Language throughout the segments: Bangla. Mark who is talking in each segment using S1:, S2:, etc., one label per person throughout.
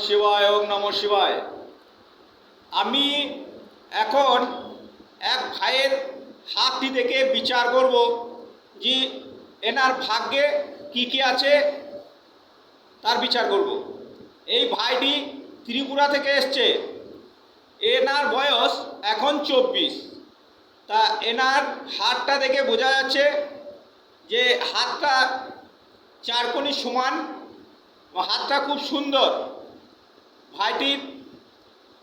S1: শিবায় ওম নমঃ শিবায়। আমি এখন এক ভাইয়ের হাতটি থেকে বিচার করব যে এনার ভাগ্যে কি কি আছে তার বিচার করব। এই ভাইটি ত্রিপুরা থেকে এসছে। এনার বয়স এখন 24। তা এনার হাতটা দেখে বোঝা যাচ্ছে যে হাতটা চারকোনি সমান, হাতটা খুব সুন্দর। ভাইটির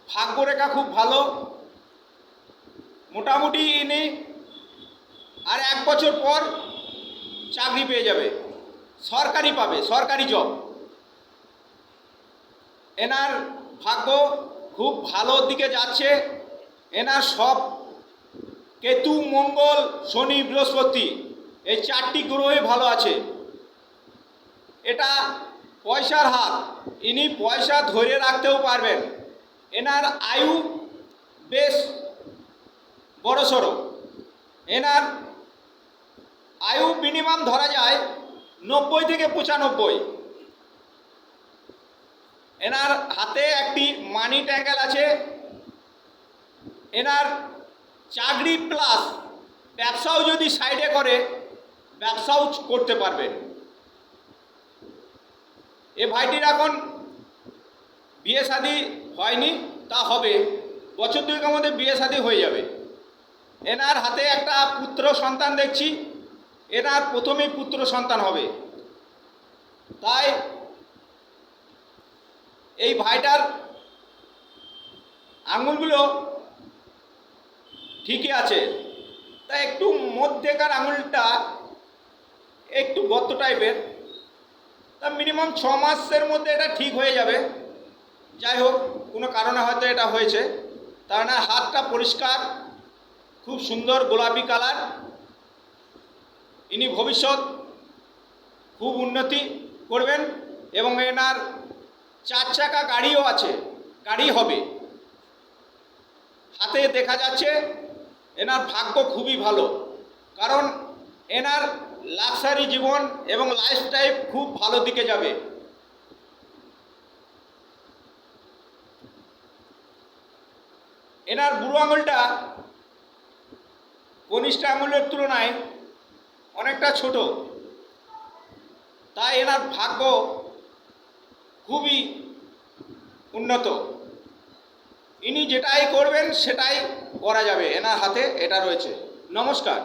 S1: ভাগ্যরেখা খুব ভালো। মোটামুটি ইনি আর 1 বছর পর চাকরি পেয়ে যাবে, সরকারি পাবে, সরকারি জব। এনার ভাগ্য খুব ভালোর দিকে যাচ্ছে। এনার সব কেতু, মঙ্গল, শনি, বৃহস্পতি এই 4টি গ্রহই ভালো আছে। এটা পয়সার হাত, ইনি পয়সা ধরে রাখতেও পারবেন। এনার আয়ু বেশ বড়সড়। এনার আয়ু মিনিমাম ধরা যায় 90 থেকে 95। এনার হাতে একটি মানি ট্যাঙ্গেল আছে। এনার চাকরি প্লাস ব্যবসাও যদি সাইডে করে, ব্যবসাও করতে পারবেন। এ ভাইটির এখন বিয়ে শাদী হয়নি, তা হবে, বছর দুয়েকের মধ্যে বিয়ে শাদী হয়ে যাবে। এনার হাতে একটা পুত্র সন্তান দেখছি। এনার প্রথমেই পুত্র সন্তান হবে। তাই এই ভাইটার আঙুলগুলো ঠিকই আছে, তাই একটু মধ্যেকার আঙুলটা একটু গর্ত টাইপের। তা মিনিমাম 6 মাসের মধ্যে এটা ঠিক হয়ে যাবে। যাই হোক, কোনো কারণে হয়তো এটা হয়েছে। তার না, হাতটা পরিষ্কার, খুব সুন্দর গোলাপি কালার। ইনি ভবিষ্যৎ খুব উন্নতি করবেন এবং এনার 4 চাকা গাড়িও আছে, গাড়ি হবে। হাতে দেখা যাচ্ছে এনার ভাগ্য খুবই ভালো, কারণ এনার লাক্সারি জীবন এবং লাইফস্টাইল খুব ভালো দিকে যাবে। এনার বুড়ো আঙুলটা কনিষ্ঠ আঙুলের তুলনায় অনেকটা ছোট, তাই এনার ভাগ্য খুবই উন্নত। ইনি যেটাই করবেন সেটাই করা যাবে, এনার হাতে এটা রয়েছে। নমস্কার।